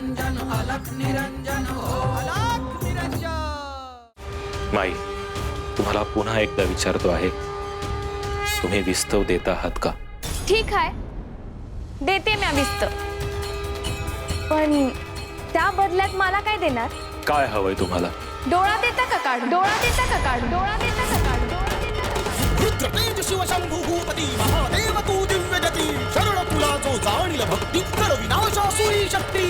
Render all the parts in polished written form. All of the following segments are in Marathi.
निरंजन अलख निरंजन हो अलख निरंजन। माई, तुम्हाला पुन्हा एकदा विचारतो आहे, तुम्ही विस्तव देता आहात का? ठीक आहे, देते मी विस्तव, पण त्या बदल्यात मला काय देणार? काय हवंय तुम्हाला? डोळा देता का काढून? डोळा देता का काढून? डोळा देता का काढून? डोळा देता का काढून? रुद्र तेज शिव शंभू भूपती महादेव तू दिव्य गती शरण तुला जो जाणील भक्ती कर विनाशासुरी शक्ती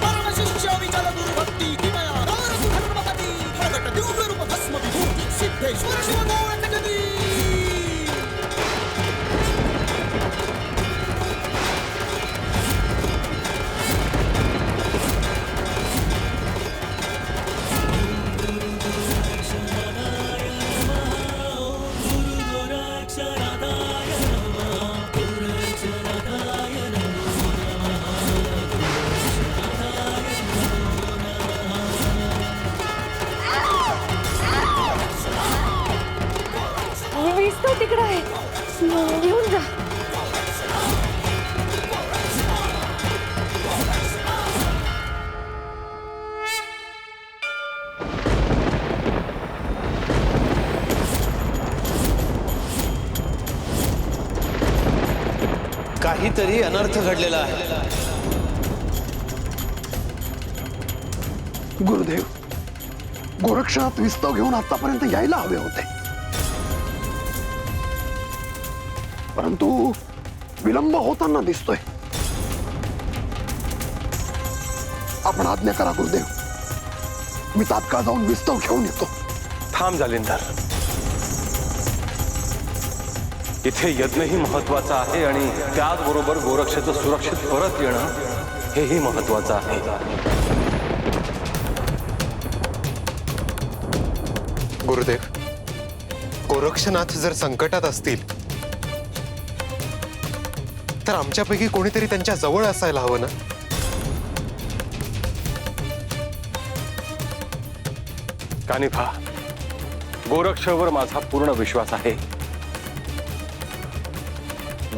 परम शिष्य विचल गुरुभक्ती किमया नार सुधर्मपती प्रगट दिव्य रूप भस्म विभूती सिद्धेश्वर शिव गोविंद गती। विस्तव तिकडे आहे, घेऊन जा। काहीतरी अनर्थ घडलेला आहे। गुरुदेव, गोरक्षनाथ विस्तव घेऊन आतापर्यंत यायला हवे होते, परंतु विलंब होताना दिसतोय। आपण आज्ञा करा गुरुदेव, मी तात्काळ जाऊन विस्तव घेऊन येतो। थांब जालिंदर, इथे यज्ञही महत्वाचा आहे आणि त्याचबरोबर गोरक्षाचं सुरक्षित परत येणं हेही महत्वाचं आहे। गुरुदेव, गोरक्षनाथ जर संकटात असतील तर आमच्यापैकी कोणीतरी त्यांच्या जवळ असायला हवं ना? कानिफा, गोरक्षावर माझा पूर्ण विश्वास आहे।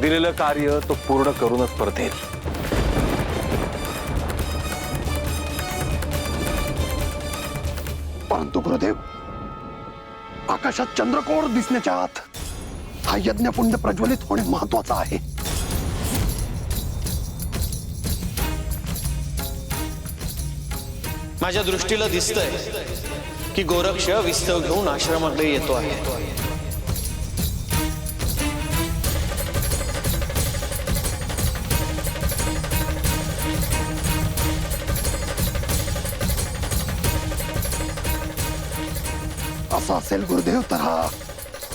दिलेलं कार्य तो पूर्ण करूनच परतेल। परंतु गुरुदेव, आकाशात चंद्रकोर दिसण्याच्या आत हा यज्ञपुंड प्रज्वलित होणे महत्वाचं आहे। माझ्या दृष्टीला दिसतंय की गोरक्ष विस्तव घेऊन आश्रमाकडे येतो आहे। असं असेल गुरुदेव तर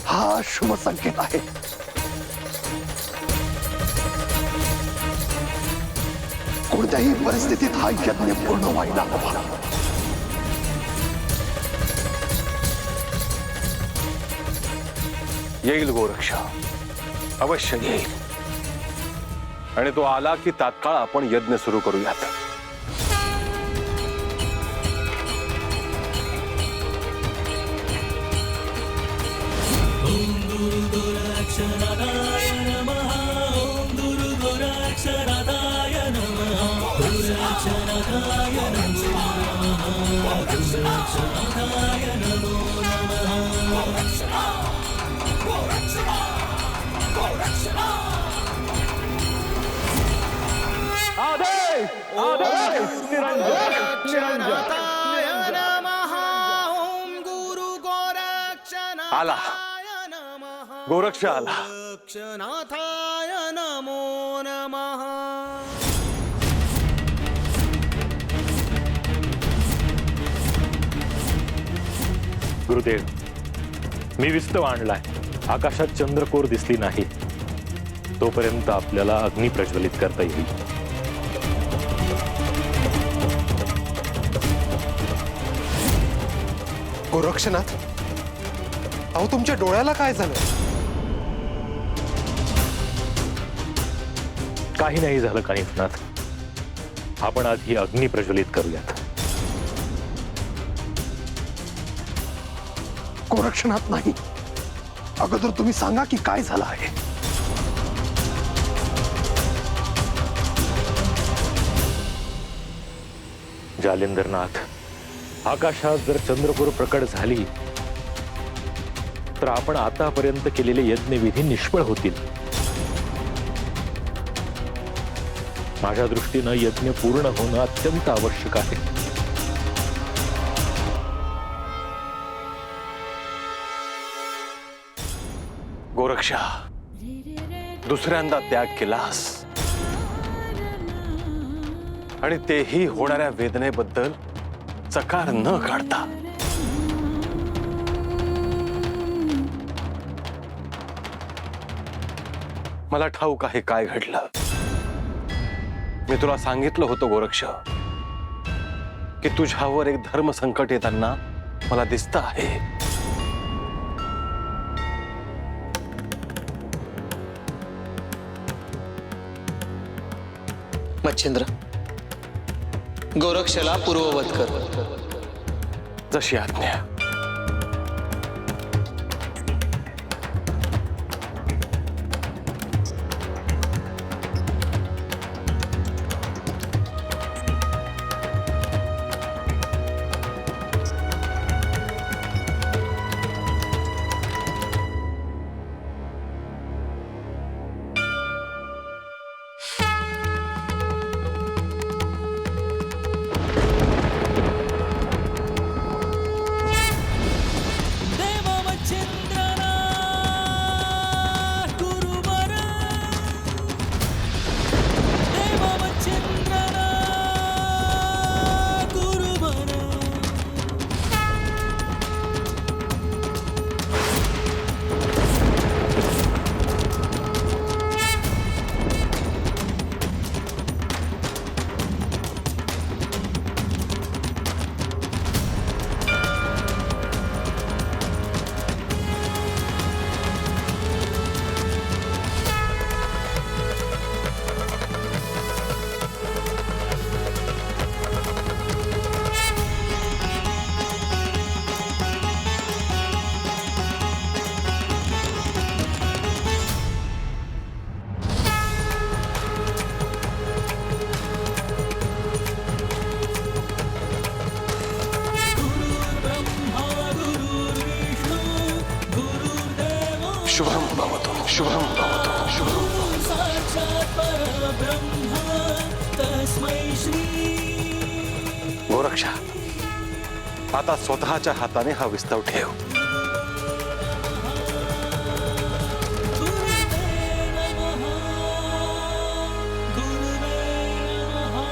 हा शुभ संकेत आहे। कोणत्याही परिस्थितीत हा यज्ञ पूर्ण व्हायला हवा। येईल गोरक्ष, अवश्य येईल, आणि तो आला की तात्काळ आपण यज्ञ सुरू करूयात। आला गोरक्ष, आला। गोरक्षनाथाय नमो नमः। गुरुदेव, मी विस्तव आणलाय। आकाशात चंद्रकोर दिसली नाही तोपर्यंत आपल्याला अग्नी प्रज्वलित करता येईल। गोरक्षनाथ, अहो तुमच्या डोळ्याला काय झालं? काही नाही झालं कानिफनाथ, आपण आधी अग्नी प्रज्वलित करूयात। गोरक्षनाथ नाही, अगोदर तुम्ही सांगा की काय झालं आहे। जालिंदरनाथ, आकाशात जर चंद्रपूर प्रकट झाली तर आपण आतापर्यंत केलेले यज्ञविधी निष्फळ होतील. माझ्या दृष्टीनं यज्ञ पूर्ण होणं अत्यंत आवश्यक आहे. गोरक्षा, दुसऱ्यांदा त्याग केलास आणि तेही होणाऱ्या वेदनेबद्दल चकार न काढता. मला ठाऊक आहे काय घडलं. मी तुला सांगितलं होतं गोरक्ष की तुझ्यावर एक धर्म संकट येताना मला दिसतं आहे. मच्छिंद्र, गोरक्षला पूर्ववत कर. जशी आज्ञा. देव मच्छिंद्रना गुरुवर, देव मच्छिंद्रना गुरुवर. शुभम भवतु, शुभम भवतु, शुभम. साक्षात् परब्रह्म तस्मै श्री. गोरक्षा, आता स्वतःच्या हाताने हा विस्तव ठेव. गुरुवे नमः, गुरुवे नमः.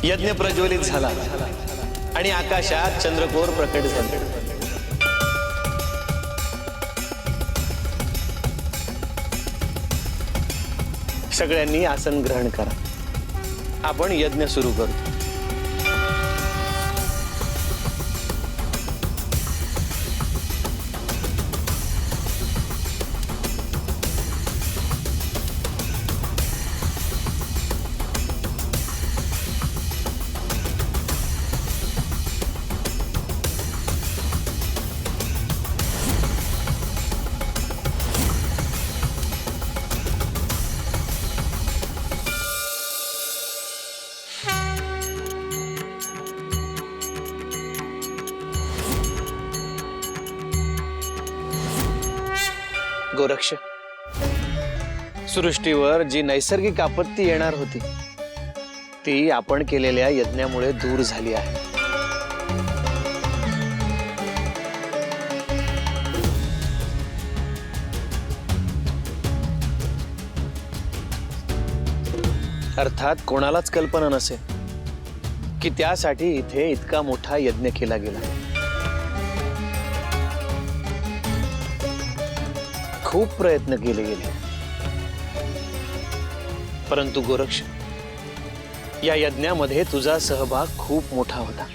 यज्ञ प्रज्वलित झाला आणि आकाशात चंद्रकोर प्रकट झाले. सगळ्यांनी आसन ग्रहण करा. आपण यज्ञ सुरू करू. गोरक्ष, सृष्टीवर जी नैसर्गिक आपत्ती येणार होती ती आपण केलेल्या यज्ञामुळे दूर झाली आहे. अर्थात कोणालाच कल्पना नसेल की त्यासाठी इथे इतका मोठा यज्ञ केला गेला. खूप प्रयत्न केले गेले, परंतु गोरक्ष, या यज्ञामध्ये तुझा सहभाग खूप मोठा होता.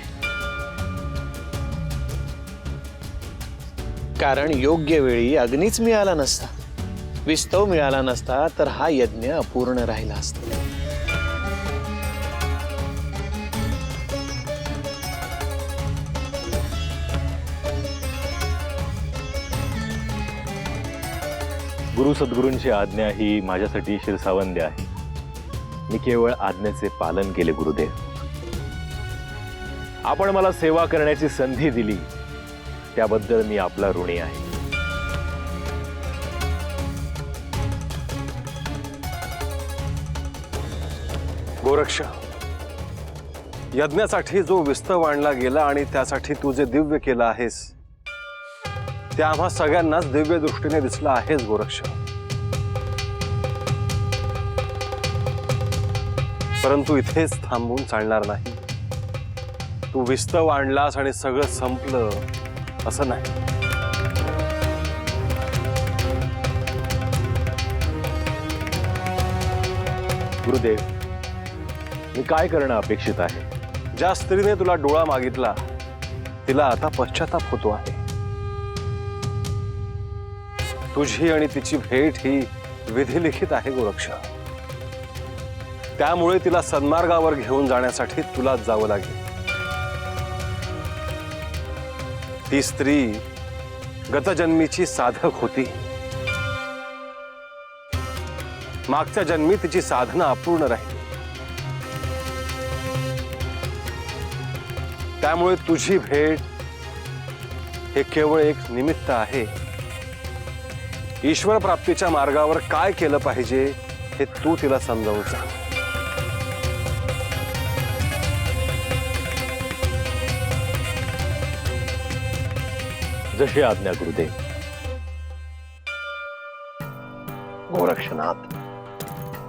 कारण योग्य वेळी अग्नीच मिळाला नसता, विस्तव मिळाला नसता, तर हा यज्ञ अपूर्ण राहिला असता. गुरु सद्गुरूंची आज्ञा ही माझ्यासाठी शिरसावंद्य आहे. मी केवळ आज्ञेचे पालन केले गुरुदेव. आपण मला सेवा करण्याची संधी दिली त्याबद्दल मी आपला ऋणी आहे. गोरक्ष, यज्ञासाठी जो विस्तव आणला गेला आणि त्यासाठी तू जे दिव्य केलं आहेस ते आम्हा सगळ्यांनाच दिव्य दृष्टीने दिसलं आहेस गोरक्ष. परंतु इथेच थांबून चालणार नाही. तू विस्तव आणलास आणि सगळं संपलं असं नाही. गुरुदेव, मी काय करणं अपेक्षित आहे? ज्या स्त्रीने तुला डोळा मागितला तिला आता पश्चाताप होतो आहे. तुझी आणि तिची भेट ही विधिलिखित आहे गोरक्ष. त्यामुळे तिला सन्मार्गावर घेऊन जाण्यासाठी तुला जावं लागेल. ती स्त्री गतजन्मीची साधक होती. मागच्या जन्मी तिची साधना अपूर्ण राहिली. त्यामुळे तुझी भेट हे केवळ एक निमित्त आहे. ईश्वर प्राप्तीच्या मार्गावर काय केलं पाहिजे हे तू तिला समजावून सांग. जशी आज्ञा गुरुदेव. गोरक्षनाथ,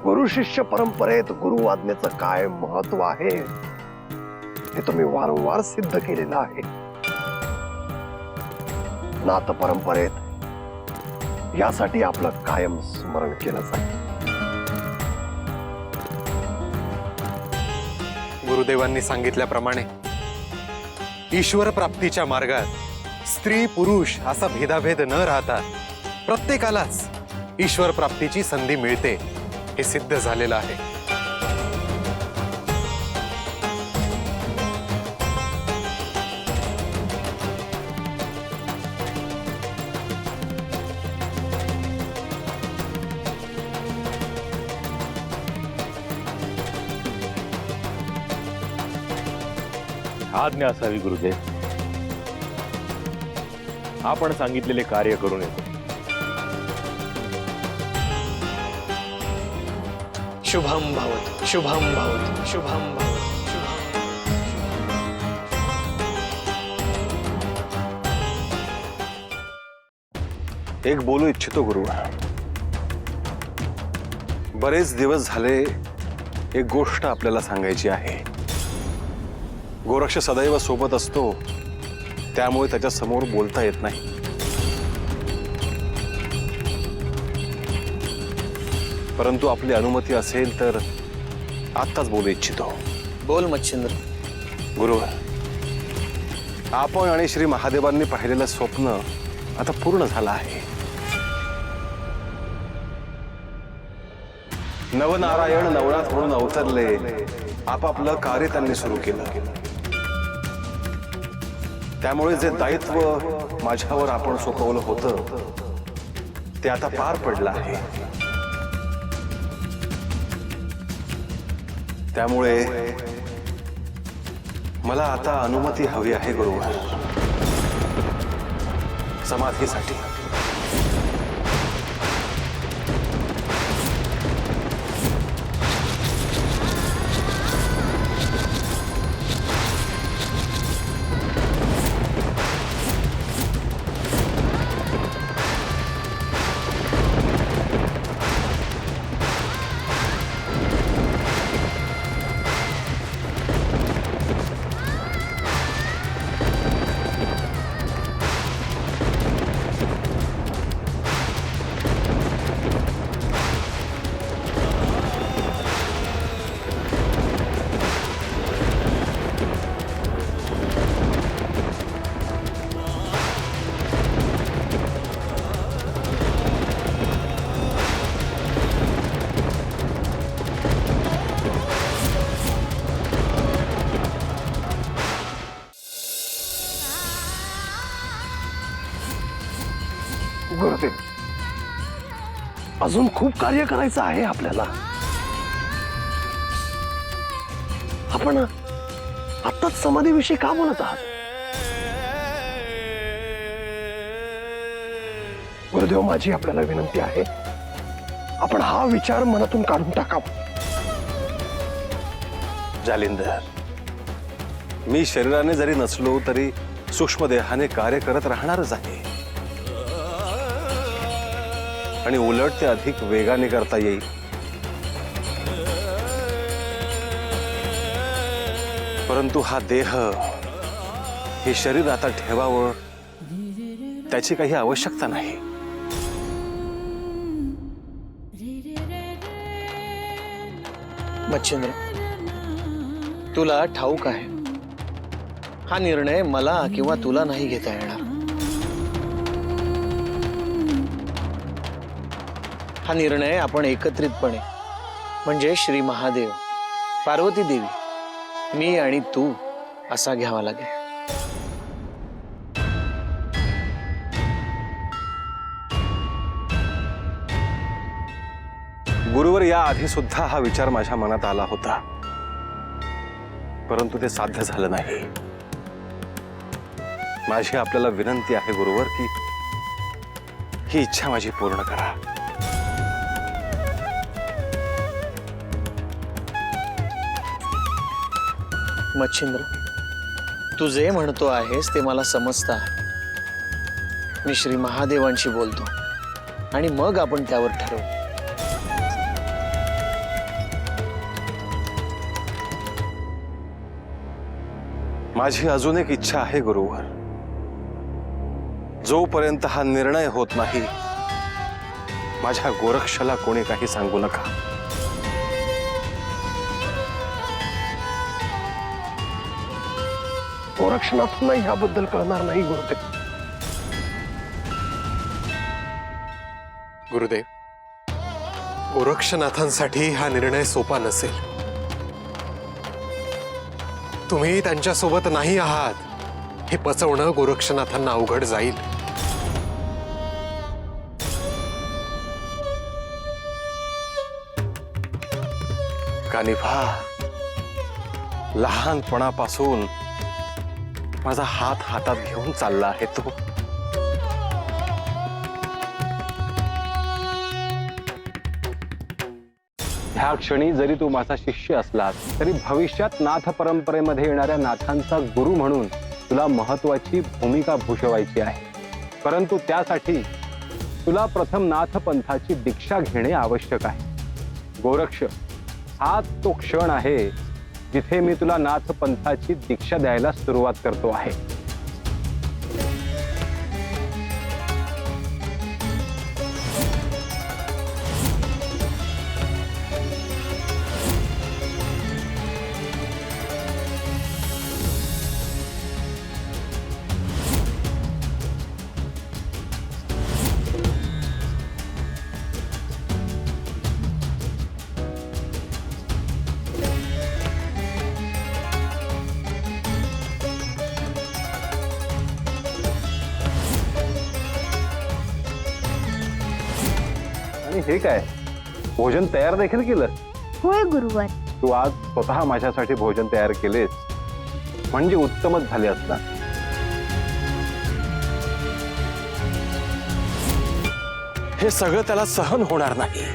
गुरु शिष्य परंपरेत गुरु आज्ञेचं काय महत्व आहे हे तुम्ही वारंवार सिद्ध केलेलं आहे. नाथ परंपरेत यासाठी आपलं कायम स्मरण केलं जाईल. गुरुदेवांनी सांगितल्याप्रमाणे ईश्वर प्राप्तीच्या मार्गात स्त्री पुरुष असा भेदाभेद न राहता प्रत्येकालाच ईश्वर प्राप्तीची संधी मिळते हे सिद्ध झालेलं आहे. आज्ञा असावी गुरुदेव. आपण सांगितलेले कार्य करून येतो. शुभम भवतु, शुभम भवतु, शुभम भवतु. एक बोलू इच्छितो गुरु. बरेच दिवस झाले एक गोष्ट आपल्याला सांगायची आहे. गोरक्ष सदैव सोबत असतो त्यामुळे त्याच्या समोर बोलता येत नाही. परंतु आपली अनुमती असेल तर आत्ताच बोलू इच्छितो. बोल मच्छिंद्र. गुरु, आपण आणि श्री महादेवांनी पाहिलेलं स्वप्न आता पूर्ण झालं आहे. नवनारायण नवनाथ म्हणून अवतरले. आपापलं कार्य त्यांनी सुरू केलं. त्यामुळे जे दायित्व माझ्यावर आपण सोपवलं होतं ते आता पार पडलं आहे. त्यामुळे मला आता अनुमती हवी आहे गुरु, समाधीसाठी. गुरुदेव, अजून खूप कार्य करायचं आहे आपल्याला. आपण आत्ताच समाधीविषयी का बोलत आहात? गुरुदेव, माझी आपल्याला विनंती आहे, आपण हा विचार मनातून काढून टाकावा. जालिंदर, मी शरीराने जरी नसलो तरी सूक्ष्म देहाने कार्य करत राहणारच आहे, आणि उलट ते अधिक वेगाने करता येईल. परंतु हा देह, हे शरीर आता ठेवावं त्याची काही आवश्यकता नाही. मच्छिंद्र, तुला ठाऊक आहे, हा निर्णय मला किंवा तुला नाही घेता येणार. हा निर्णय आपण एकत्रितपणे, म्हणजे श्री महादेव, पार्वती देवी, मी आणि तू असा घ्यावा लागेल. गुरुवर, या आधी सुद्धा हा विचार माझ्या मनात आला होता, परंतु ते साध्य झालं नाही. माझी आपल्याला विनंती आहे गुरुवर की ही इच्छा माझी पूर्ण करा. मच्छिंद्र, तू जे म्हणतो आहेस ते मला समजतं आहे. मी श्री महादेवांशी बोलतो आणि मग आपण त्यावर ठरवू. माझी अजून एक इच्छा आहे गुरुवर, जोपर्यंत हा निर्णय होत नाही, माझ्या गोरक्षला कोणी काही सांगू नका. गोरक्षनाथांना याबद्दल कळणार नाही गुरुदेव. गुरुदेव, गोरक्षनाथांसाठी हा निर्णय सोपा नसेल. तुम्ही त्यांच्यासोबत नाही आहात हे पचवणं गोरक्षनाथांना अवघड जाईल. कानिफा, लहानपणापासून माझा हात हातात घेऊन चालला आहे तो. ह्या क्षणी जरी तू माझा शिष्य असलास तरी भविष्यात नाथ परंपरेमध्ये येणाऱ्या नाथांचा गुरु म्हणून तुला महत्वाची भूमिका भूषवायची आहे. परंतु त्यासाठी तुला प्रथम नाथ पंथाची दीक्षा घेणे आवश्यक आहे. गोरक्ष, हा तो क्षण आहे जिथे मी तुला नाथ पंथाची दीक्षा द्यायला सुरुवात करतो आहे. आणि हे काय, भोजन तयार देखील केलं? होय गुरुवर. तू आज स्वतः माझ्यासाठी भोजन तयार केलेस म्हणजे उत्तमच झाले असणार. हे सगळं त्याला सहन होणार नाही,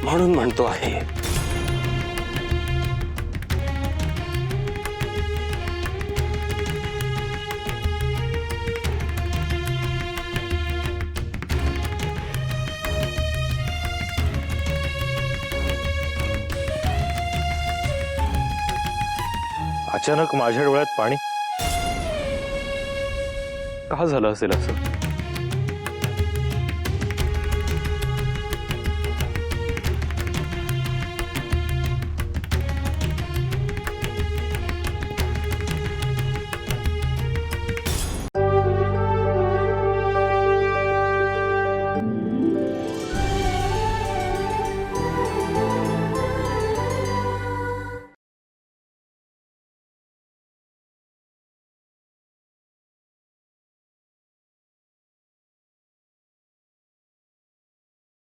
म्हणून म्हणतो आहे. अचानक माझ्या डोळ्यात पाणी का झालं असेल असं?